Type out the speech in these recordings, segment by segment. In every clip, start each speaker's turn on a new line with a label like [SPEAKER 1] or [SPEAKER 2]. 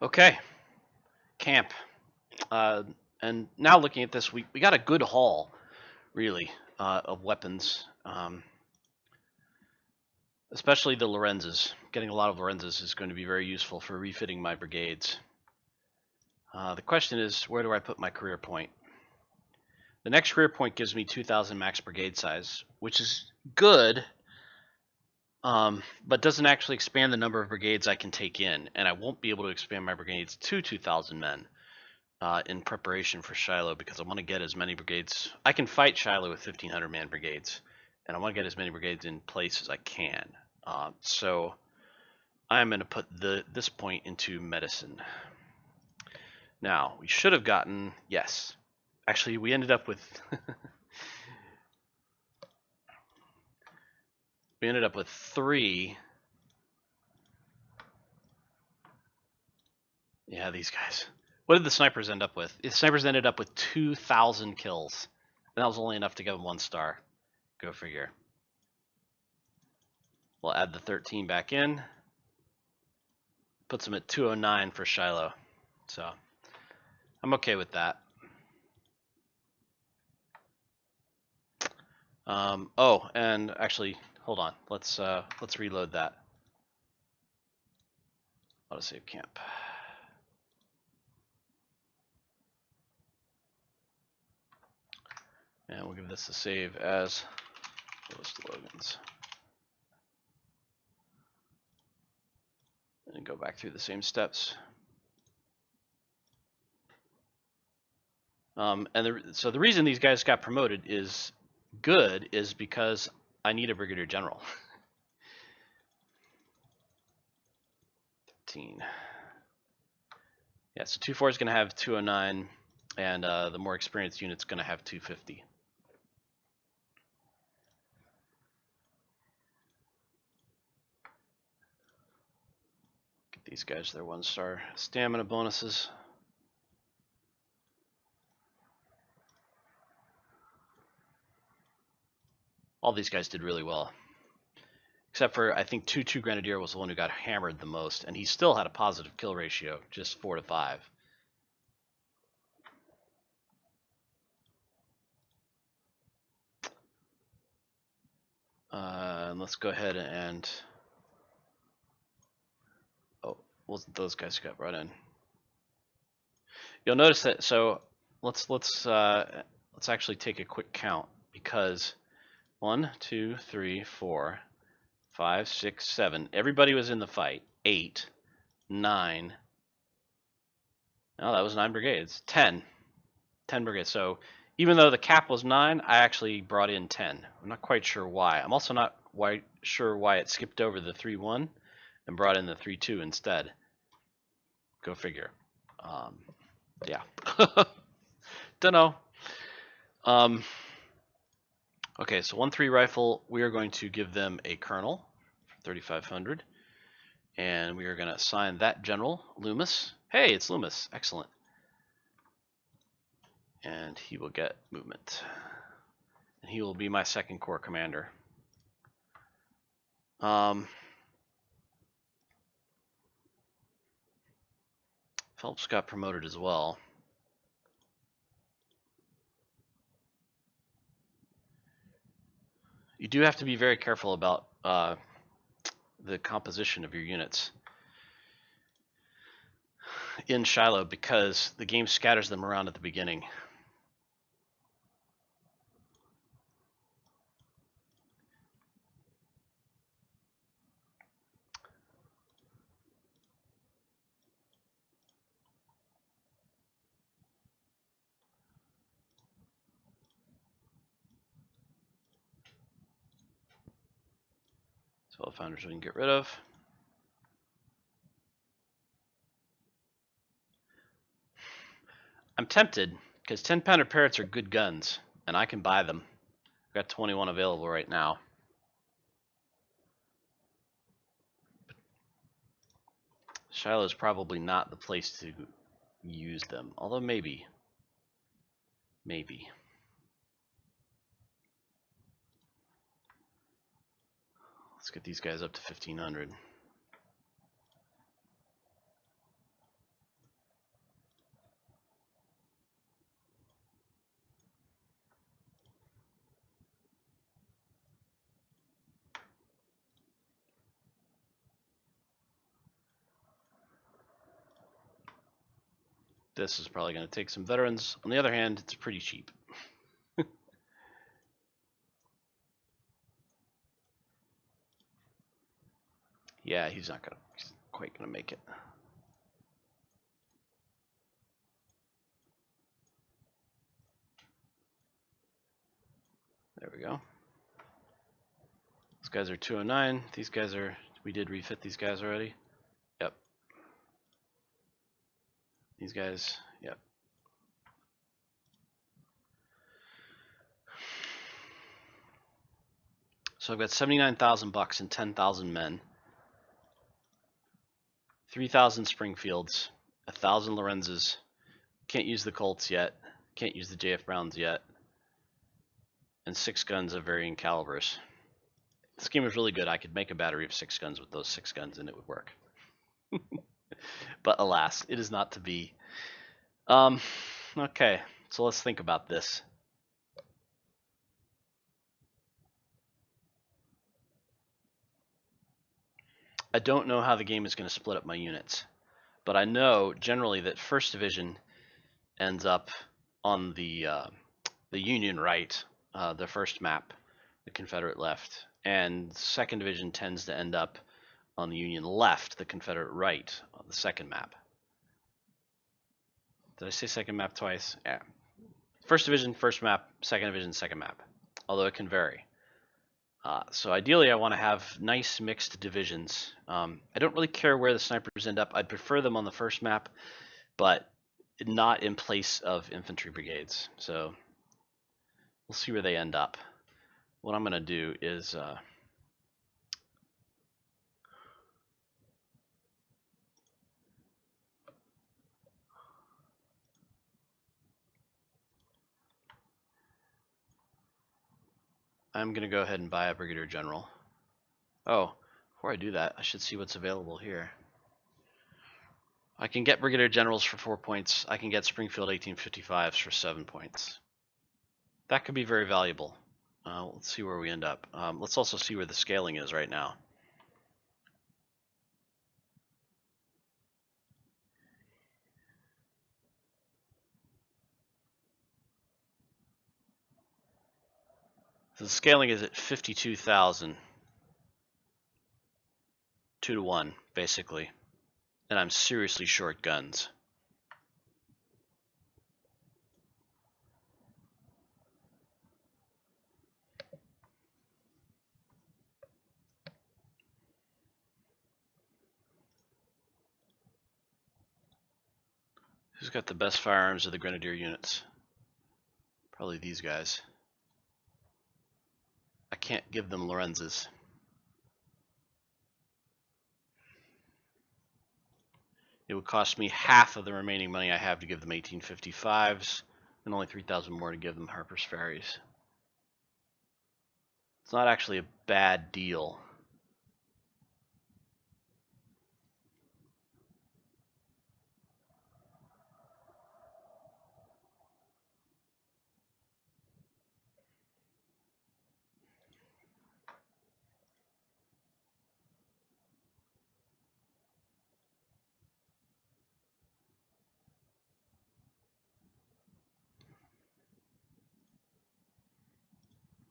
[SPEAKER 1] Okay, camp. And now looking at this, we got a good haul, really, of weapons. Especially the Lorenzes. Getting a lot of Lorenzes is going to be very useful for refitting my brigades. The question is, where do I put my career point? The next career point gives me 2,000 max brigade size, which is good, but doesn't actually expand the number of brigades I can take in, and I won't be able to expand my brigades to 2,000 men in preparation for Shiloh, because I want to get as many brigades. I can fight Shiloh with 1,500 man brigades, and I want to get as many brigades in place as I can. So I'm going to put this point into medicine. Now, we should have gotten, yes. Actually, we ended up with we ended up with 3. Yeah, these guys. What did the snipers end up with? The snipers ended up with 2,000 kills. And that was only enough to give them 1 star. Go figure. We'll add the 13 back in. Puts them at 209 for Shiloh. So I'm okay with that. Oh, and actually, hold on. Let's reload that. Autosave camp. And we'll give this a save as Logan's. And go back through the same steps. So the reason these guys got promoted is good is because I need a brigadier general. 13. Yeah, so 2-4 is going to have 209, and the more experienced unit's going to have 250. Get these guys their 1-star stamina bonuses. All these guys did really well. Except for, I think, 2-2 Grenadier was the one who got hammered the most, and he still had a positive kill ratio, just 4 to 5. And let's go ahead and... Oh, wasn't those guys who got brought in. You'll notice that, so let's actually take a quick count, because 1, 2, 3, 4, 5, 6, 7. Everybody was in the fight. 8, 9. No, that was 9 brigades. 10 brigades. So even though the cap was 9, I actually brought in 10. I'm not quite sure why. I'm also not quite sure why it skipped over the 3-1 and brought in the 3-2 instead. Go figure. Yeah. Don't know. Okay, so 1-3 rifle, we are going to give them a colonel for 3,500. And we are going to assign that general, Loomis. Hey, it's Loomis. Excellent. And he will get movement. And he will be my 2nd Corps commander. Phelps got promoted as well. You do have to be very careful about the composition of your units in Shiloh, because the game scatters them around at the beginning. So all founders we can get rid of. I'm tempted, because 10-pounder Parrots are good guns, and I can buy them. I've got 21 available right now. Shiloh is probably not the place to use them, although maybe. Maybe. Let's get these guys up to 1,500. This is probably going to take some veterans. On the other hand, it's pretty cheap. Yeah, he's quite gonna make it. There we go. These guys are 209. These guys are, we did refit these guys already. Yep. These guys, yep. So I've got 79,000 bucks and 10,000 men. 3,000 Springfields, 1,000 Lorenzes. Can't use the Colts yet. Can't use the JF Browns yet. And 6 guns of varying calibers. This game is really good. I could make a battery of 6 guns with those 6 guns and it would work. But alas, it is not to be. Okay, so let's think about this. I don't know how the game is going to split up my units, but I know generally that 1st Division ends up on the Union right, the first map, the Confederate left, and 2nd Division tends to end up on the Union left, the Confederate right, on the 2nd map. Did I say 2nd map twice? Yeah. 1st Division, 1st map, 2nd Division, 2nd map, although it can vary. So ideally I want to have nice mixed divisions. I don't really care where the snipers end up. I'd prefer them on the 1st map, but not in place of infantry brigades. So we'll see where they end up. What I'm going to do is I'm going to go ahead and buy a brigadier general. Oh, before I do that, I should see what's available here. I can get brigadier generals for 4 points. I can get Springfield 1855s for 7 points. That could be very valuable. Let's see where we end up. Let's also see where the scaling is right now. So the scaling is at 52,000. 2 to 1, basically. And I'm seriously short guns. Who's got the best firearms of the grenadier units? Probably these guys. I can't give them Lorenzes. It would cost me half of the remaining money I have to give them 1855s, and only 3,000 more to give them Harper's Ferries. It's not actually a bad deal.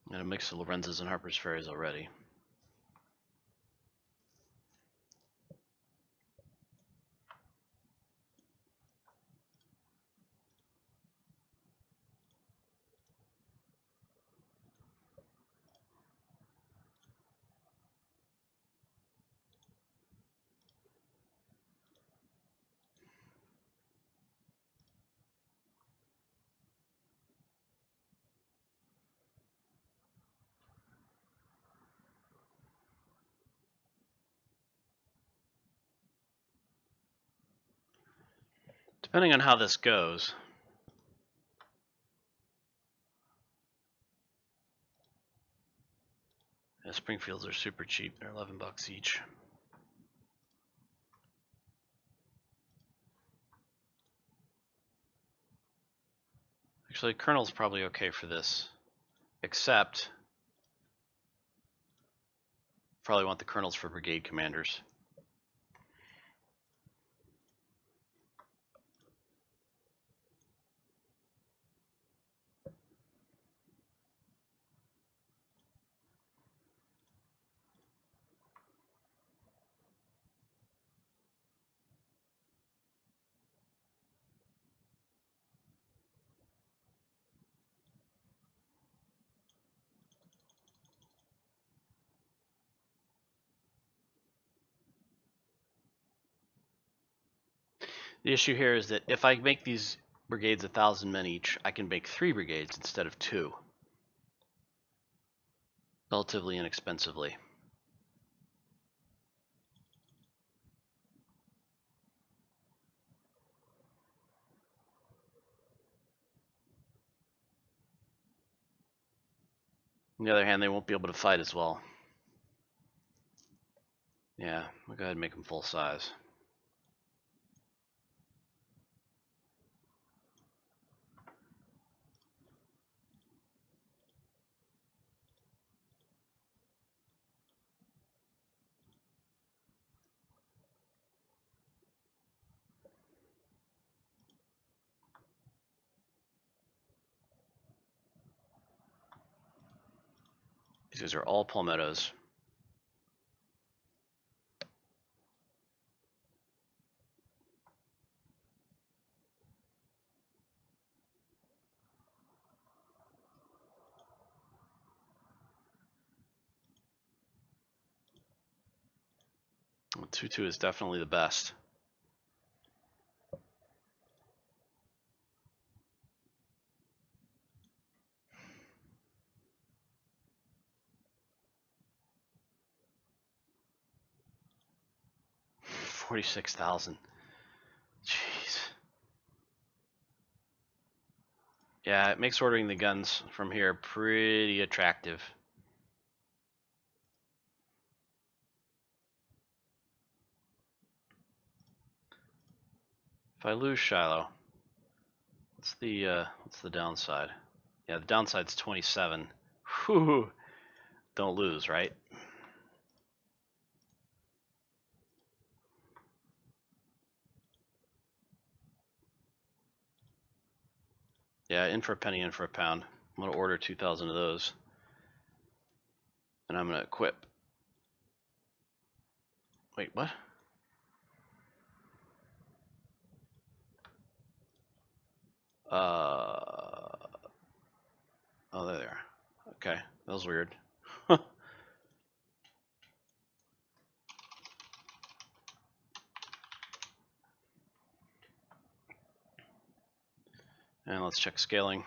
[SPEAKER 1] I'm going to mix the Lorenzes and Harper's Ferries already. Depending on how this goes, the Springfields are super cheap. They're 11 bucks each. Actually, Colonel's probably okay for this, except probably want the Colonels for brigade commanders. The issue here is that if I make these brigades 1,000 men each, I can make 3 brigades instead of 2. Relatively inexpensively. On the other hand, they won't be able to fight as well. Yeah, we'll go ahead and make them full size. These are all palmettos. Well, 2-2 is definitely the best. $46,000. Jeez. Yeah, it makes ordering the guns from here pretty attractive. If I lose Shiloh, what's the downside? Yeah, the downside's 27. Whew. Don't lose, right? Yeah, in for a penny, in for a pound. I'm gonna order 2,000 of those, and I'm gonna equip. Wait, what? Oh, there they are. Okay, that was weird. And let's check scaling.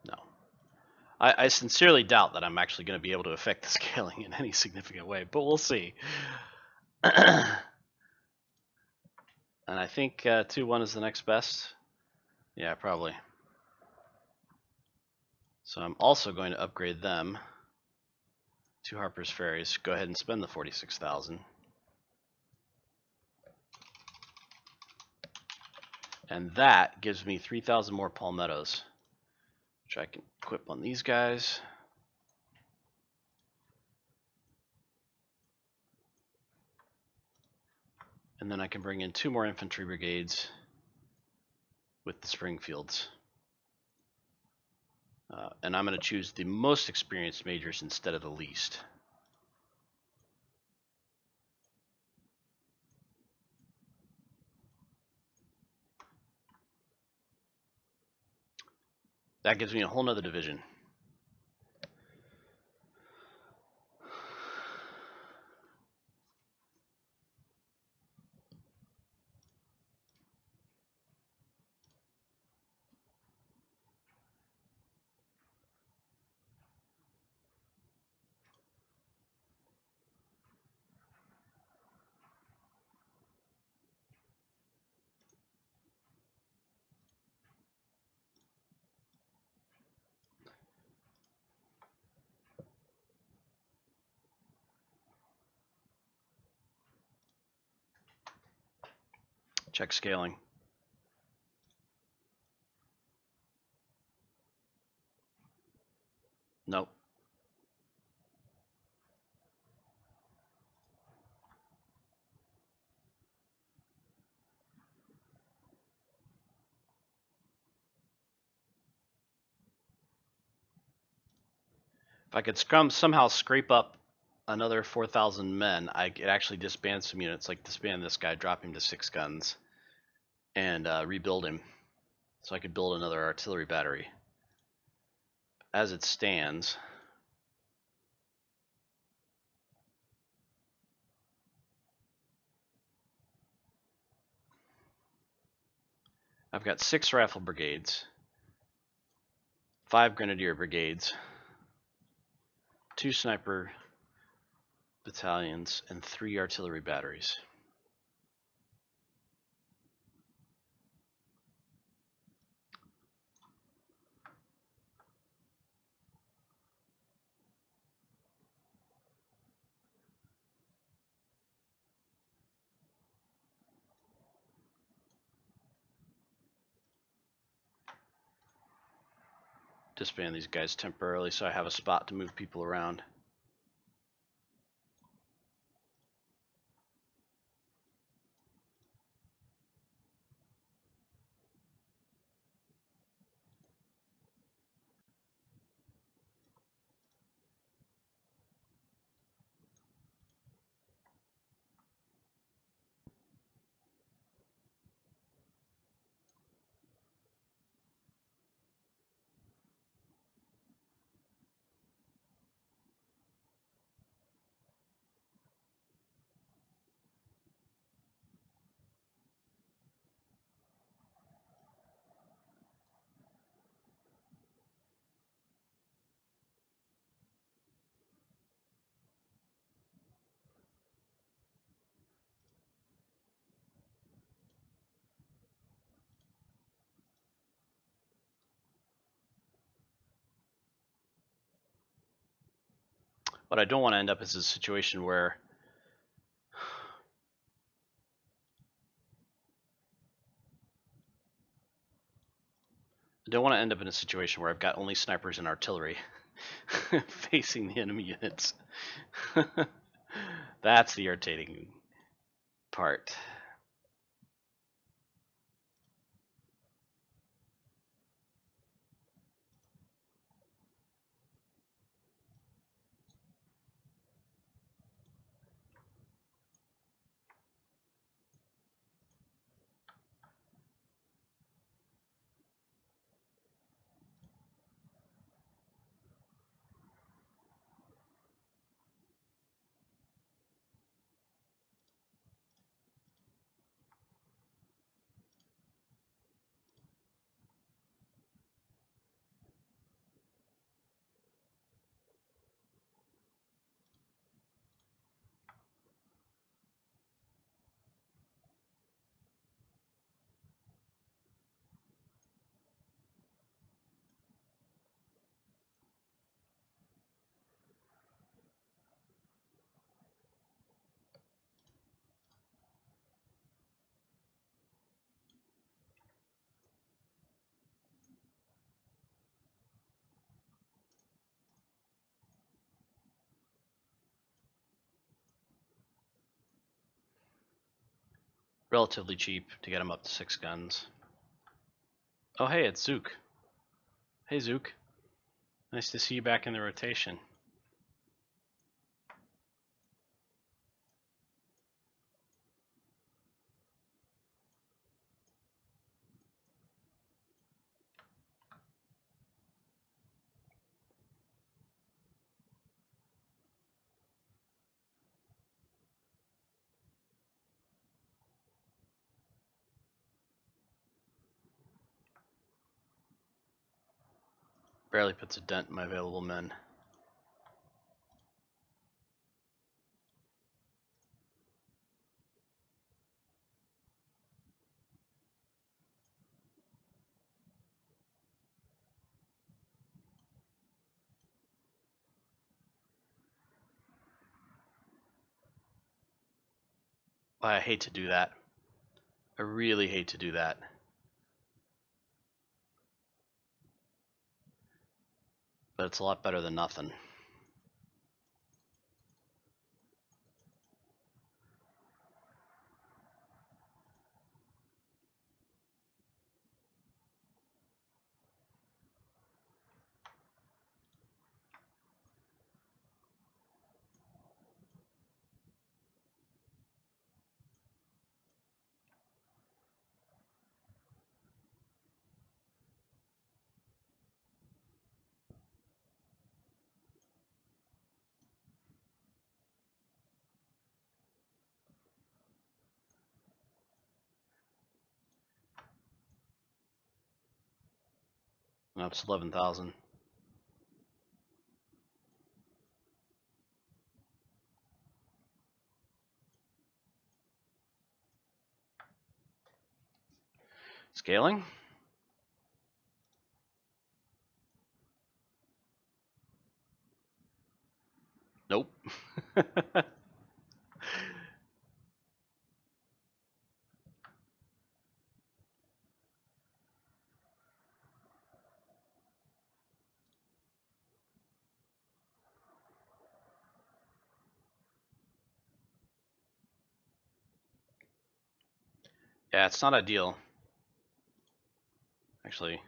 [SPEAKER 1] No. I sincerely doubt that I'm actually going to be able to affect the scaling in any significant way, but we'll see. And I think 2-1 is the next best. Yeah, probably. So I'm also going to upgrade them to Harper's Ferries. Go ahead and spend the 46,000. And that gives me 3,000 more palmettos, which I can equip on these guys. And then I can bring in 2 more infantry brigades with the Springfields. And I'm going to choose the most experienced majors instead of the least. That gives me a whole nother division. Check scaling. Nope. If I could somehow scrape up another 4,000 men, I could actually disband some units, like disband this guy, drop him to 6 guns, and rebuild him. So I could build another artillery battery. As it stands, I've got 6 rifle brigades, 5 grenadier brigades, 2 sniper battalions, and 3 artillery batteries. Disband these guys temporarily so I have a spot to move people around. What I don't want to end up is a situation where I've got only snipers and artillery facing the enemy units. That's the irritating part. Relatively cheap to get them up to 6 guns. Oh hey, it's Zook. Hey Zook. Nice to see you back in the rotation. Barely puts a dent in my available men. I hate to do that. I really hate to do that. But it's a lot better than nothing. That's 11,000. Scaling. Nope. Yeah, it's not ideal. Actually.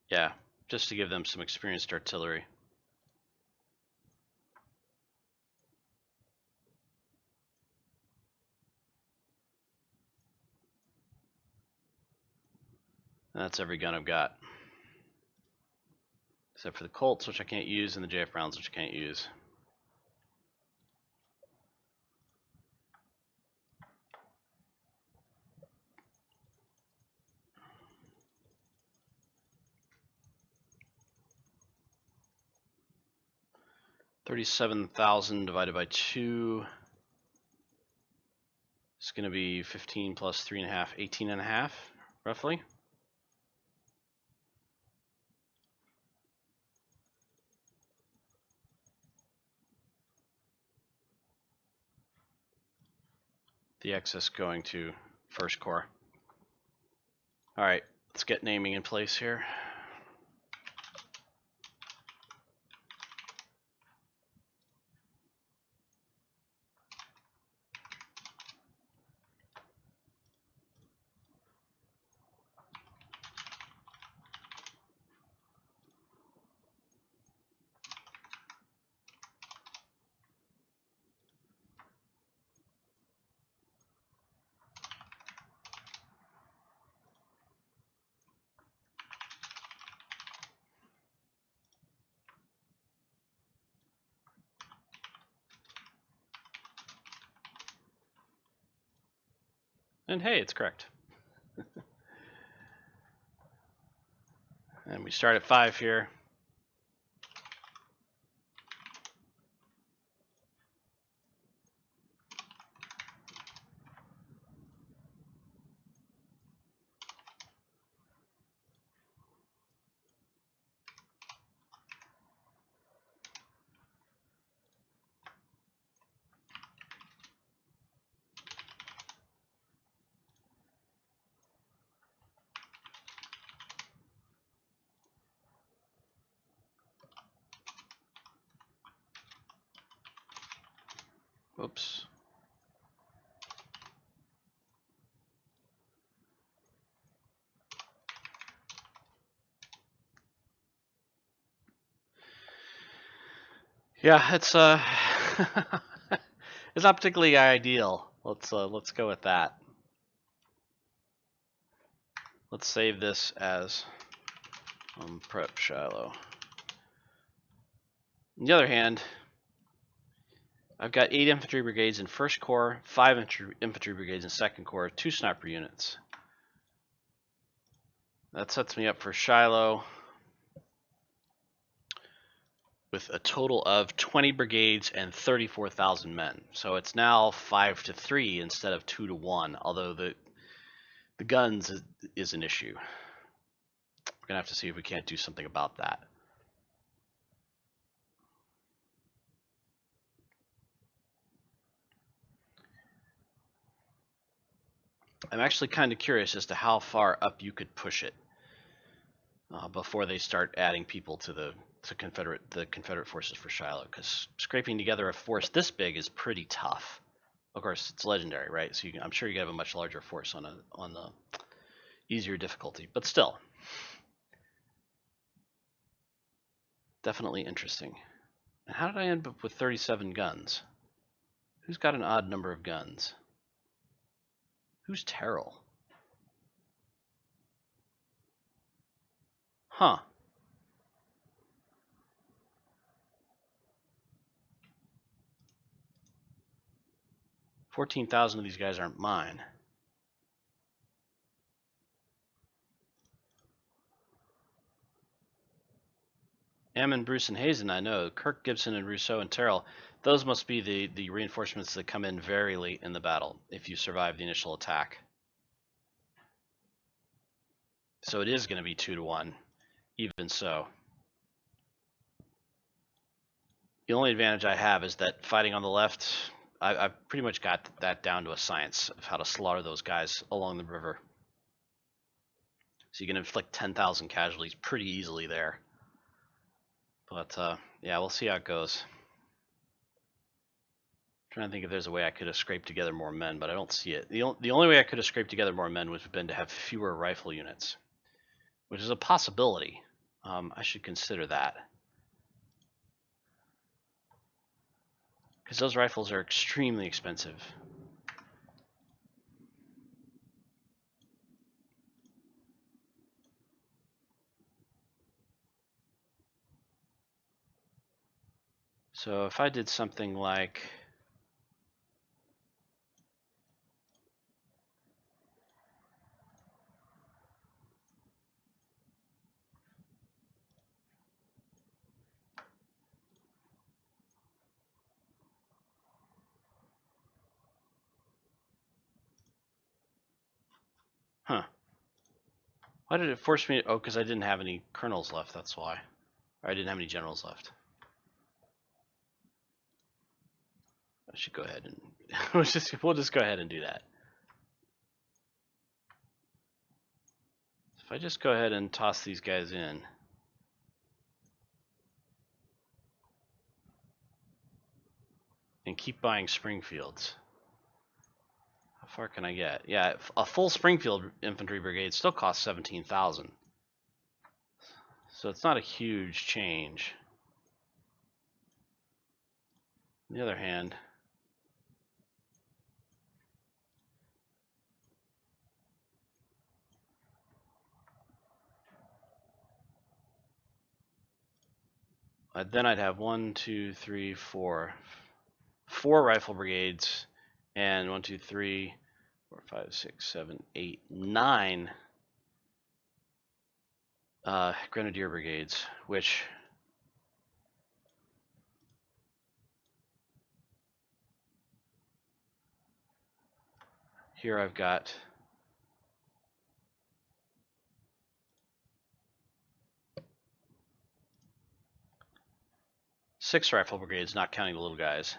[SPEAKER 1] Yeah, just to give them some experienced artillery. And that's every gun I've got. Except for the Colts, which I can't use, and the JF Browns, which I can't use. $37,000 divided by 2 is going to be 15 plus 3.5, 18.5, roughly. The excess going to First Corps. All right, let's get naming in place here. And hey, it's correct. And we start at 5 here. Oops. Yeah, it's it's not particularly ideal. Let's go with that. Let's save this as prep Shiloh. On the other hand, I've got 8 infantry brigades in First Corps, 5 infantry brigades in Second Corps, 2 sniper units. That sets me up for Shiloh with a total of 20 brigades and 34,000 men. So it's now 5-3 instead of 2-1, although the guns is an issue. We're going to have to see if we can't do something about that. I'm actually kind of curious as to how far up you could push it before they start adding people to the Confederate forces for Shiloh, because scraping together a force this big is pretty tough. Of course, it's legendary, right? So I'm sure you have a much larger force on the easier difficulty, but still, definitely interesting. And how did I end up with 37 guns? Who's got an odd number of guns? Who's Terrell? Huh. 14,000 of these guys aren't mine. Ammon, Bruce, and Hazen, I know. Kirk, Gibson, and Rousseau and Terrell, those must be the reinforcements that come in very late in the battle if you survive the initial attack. So it is going to be 2-to-1, even so. The only advantage I have is that fighting on the left, I've pretty much got that down to a science of how to slaughter those guys along the river. So you can inflict 10,000 casualties pretty easily there. But yeah, we'll see how it goes. I'm trying to think if there's a way I could have scraped together more men, but I don't see it. The only way I could have scraped together more men would have been to have fewer rifle units, which is a possibility. I should consider that. Because those rifles are extremely expensive. So if I did something like... Huh. Why did it force me? Oh, because I didn't have any colonels left, that's why. Or I didn't have any generals left. I should go ahead and we'll just go ahead and do that. If I just go ahead and toss these guys in. And keep buying Springfields. How far can I get? Yeah, a full Springfield infantry brigade still costs 17,000. So it's not a huge change. On the other hand, then I'd have 1, 2, 3, 4 rifle brigades, and 1, 2, 3, 4, 5, 6, 7, 8, 9 grenadier brigades, which here I've got six rifle brigades, not counting the little guys.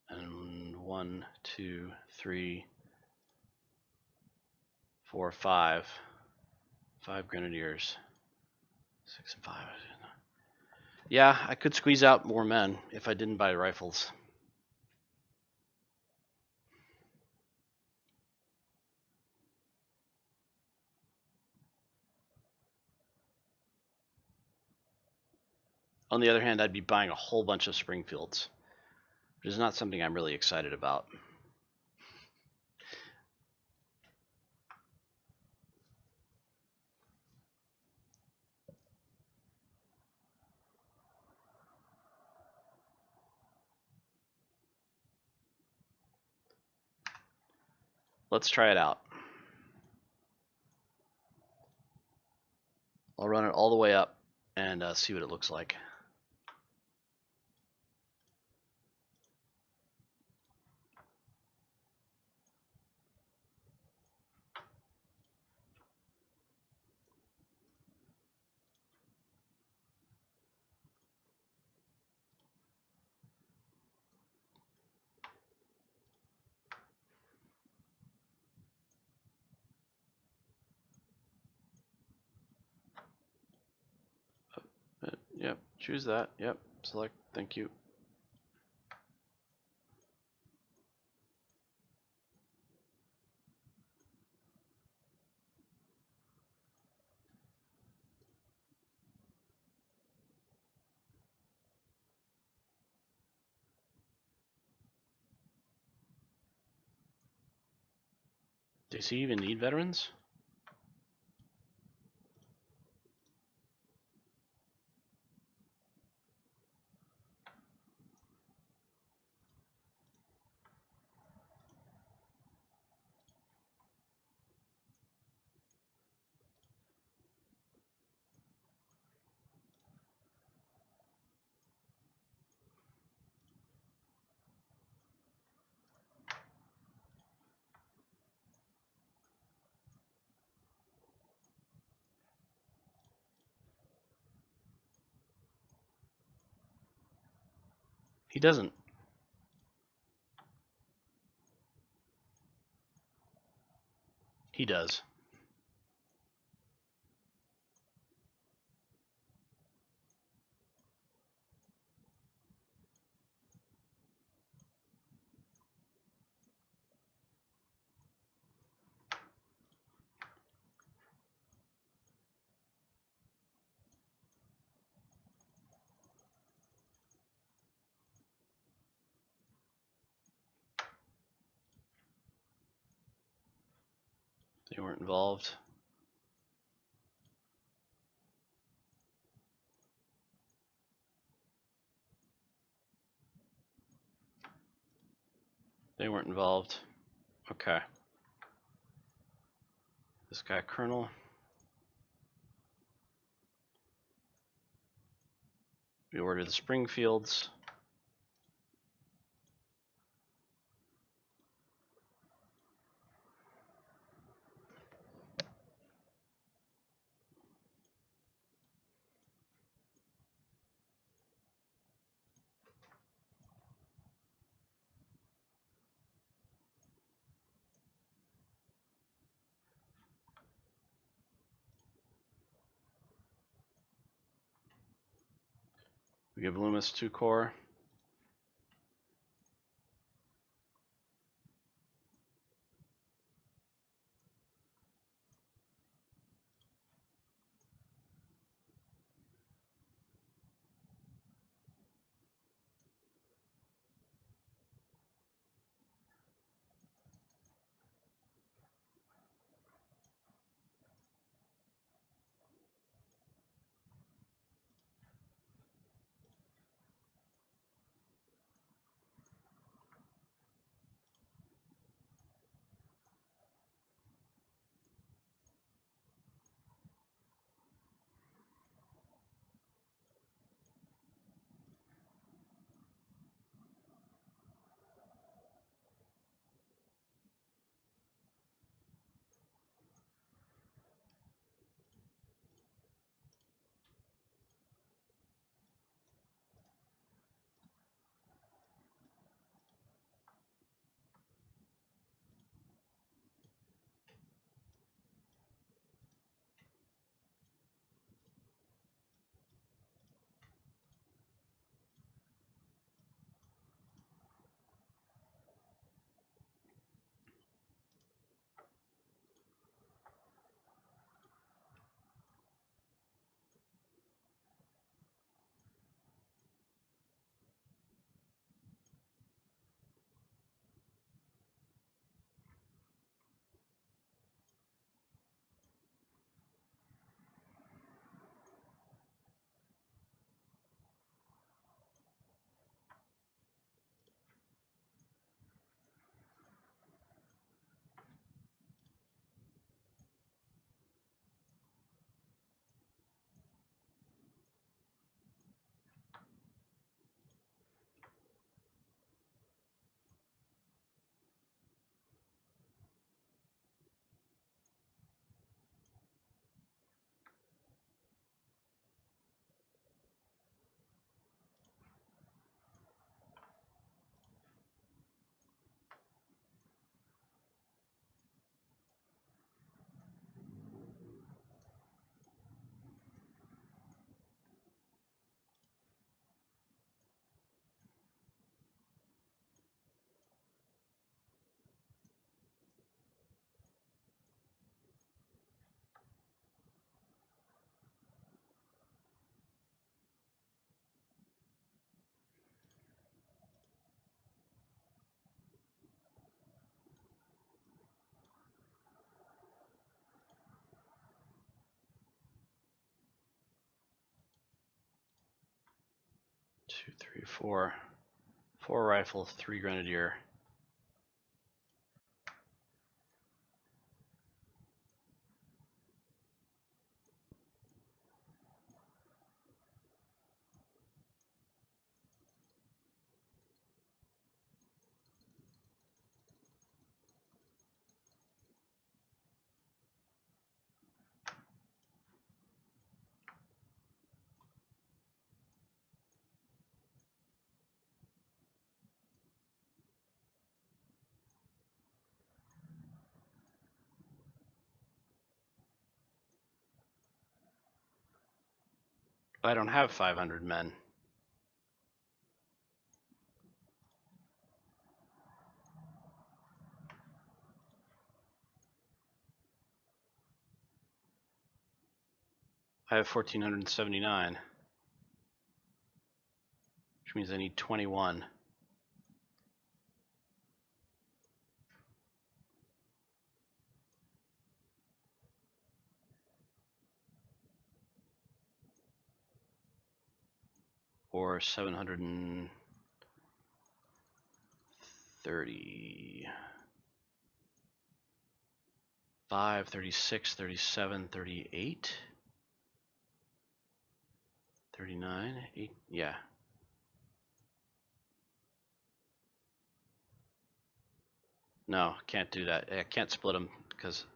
[SPEAKER 1] And 1, 2, 3, 4, 5 grenadiers. 6 and 5. Yeah, I could squeeze out more men if I didn't buy rifles. On the other hand, I'd be buying a whole bunch of Springfields, which is not something I'm really excited about. Let's try it out. I'll run it all the way up and see what it looks like. Yep, choose that. Yep, select. Thank you. Does he even need veterans? He doesn't. He does. They weren't involved. They weren't involved. Okay. This guy, Colonel. We order the Springfields. We give Loomis 2 corps. Two, three, four. 4 rifle, 3 grenadier. I don't have 500 men. I have 1,479, which means I need 21. Or 735, 36, 37, 38, 39, 8, yeah. No, can't do that. I can't split them because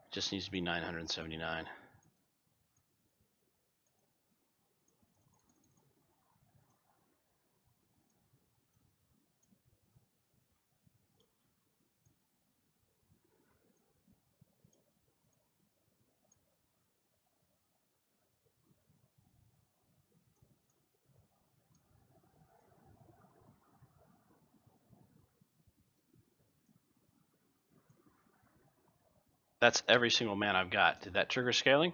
[SPEAKER 1] it just needs to be 979. That's every single man I've got. Did that trigger scaling?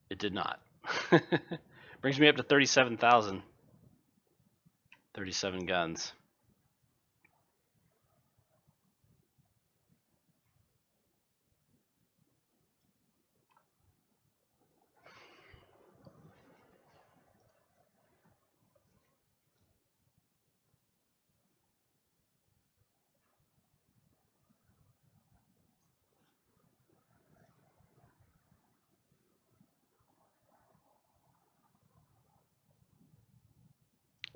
[SPEAKER 1] It did not. Brings me up to 37,000. 37 guns.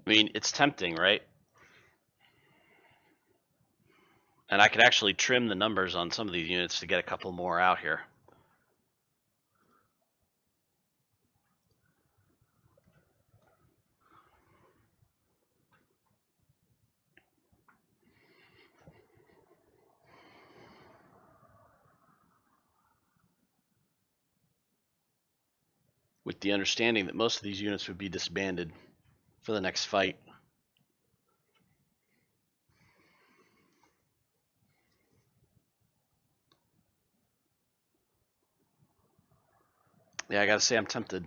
[SPEAKER 1] I mean, it's tempting, right? And I could actually trim the numbers on some of these units to get a couple more out here. With the understanding that most of these units would be disbanded for the next fight. Yeah, I gotta say I'm tempted.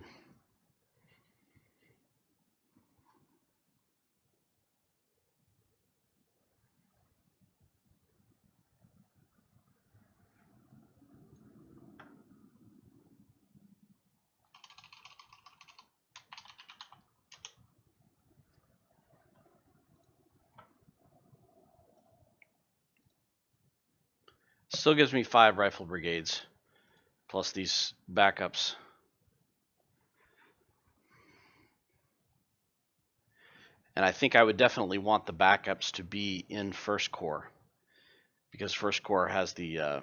[SPEAKER 1] Still gives me 5 rifle brigades, plus these backups. And I think I would definitely want the backups to be in First Corps, because First Corps has the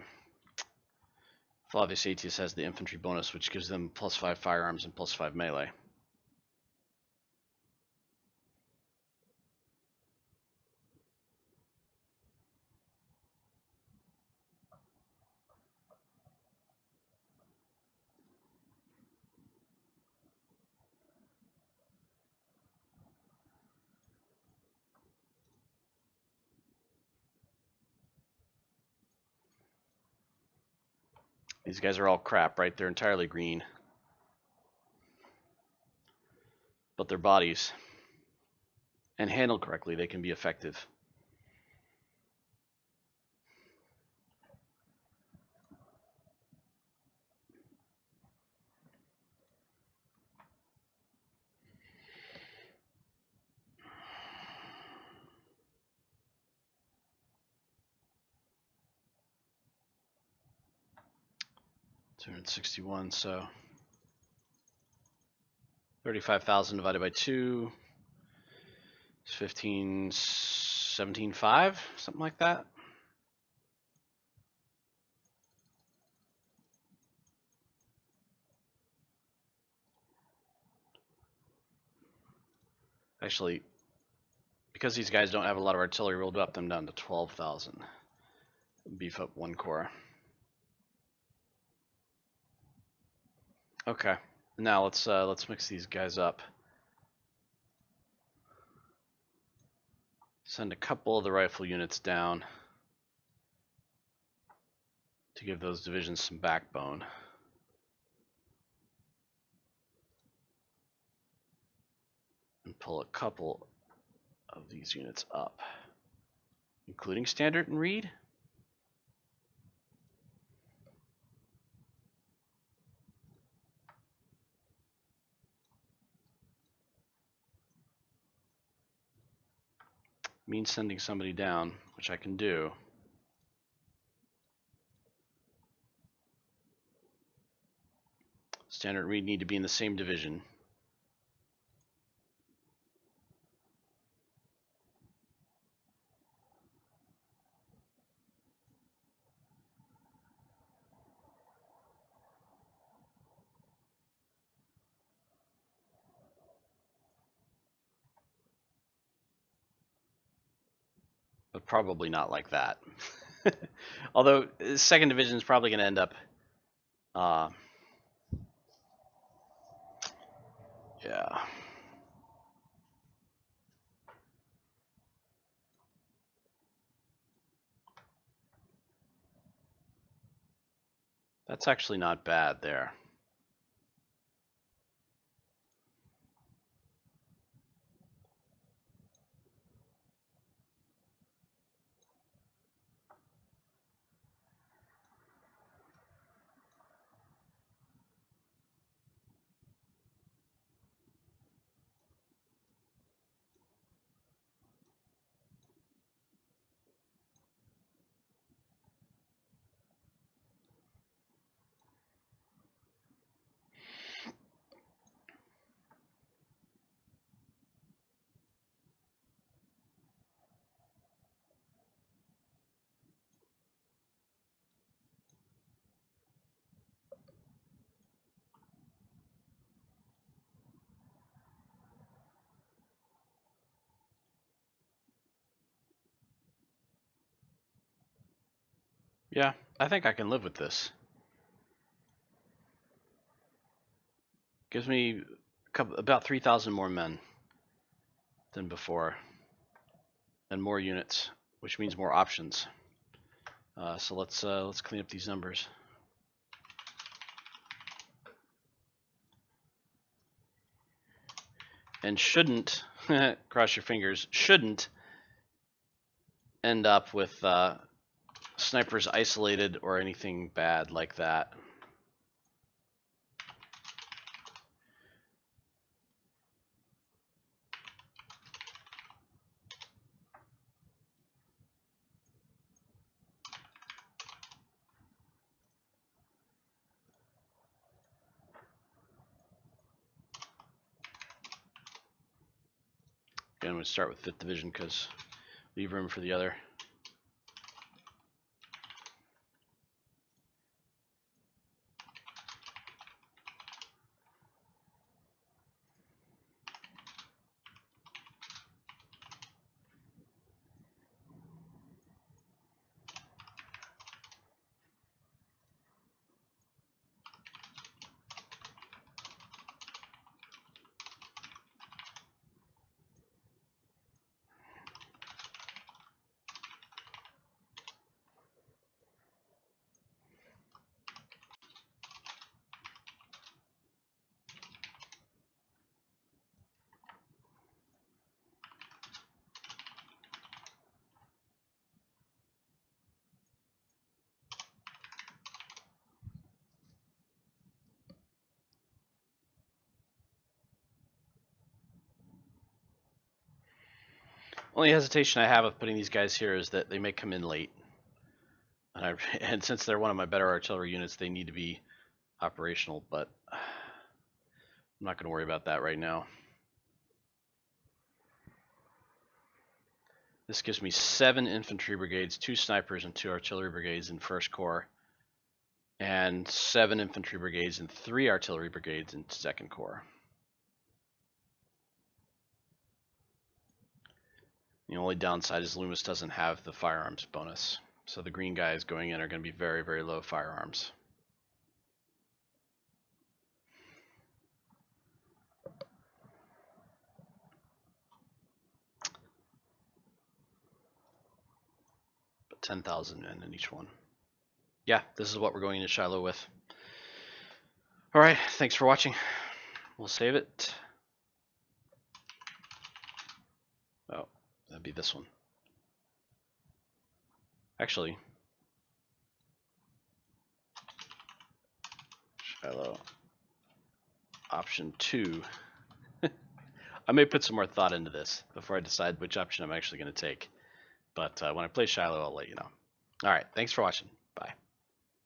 [SPEAKER 1] Flavius Aetius has the infantry bonus, which gives them +5 firearms and +5 melee. These guys are all crap, right? They're entirely green. But their bodies, and handled correctly, they can be effective. $261, so 35,000 divided by 2 is 15, 17.5, something like that. Actually, because these guys don't have a lot of artillery, we'll drop them down to 12,000. beef up 1 corps. Okay, now let's mix these guys up. Send a couple of the rifle units down to give those divisions some backbone. And pull a couple of these units up, including Standard and Reed. Means sending somebody down, which I can do. Standard and Reed need to be in the same division. But probably not like that. Although, 2nd Division is probably going to end up... yeah. That's actually not bad there. Yeah, I think I can live with this. Gives me about 3,000 more men than before, and more units, which means more options. So let's clean up these numbers. And shouldn't, cross your fingers, shouldn't end up with snipers isolated or anything bad like that. Again, I'm going to start with 5th Division because leave room for the other. Only hesitation I have of putting these guys here is that they may come in late. And since they're one of my better artillery units, they need to be operational, but I'm not going to worry about that right now. This gives me 7 infantry brigades, 2 snipers, and 2 artillery brigades in 1st Corps, and 7 infantry brigades and 3 artillery brigades in 2nd Corps. The only downside is Loomis doesn't have the firearms bonus. So the green guys going in are going to be very, very low firearms. But 10,000 men in each one. Yeah, this is what we're going into Shiloh with. All right, thanks for watching. We'll save it. Oh, that'd be this one. Actually, Shiloh option 2. I may put some more thought into this before I decide which option I'm actually going to take. But when I play Shiloh, I'll let you know. All right, thanks for watching. Bye.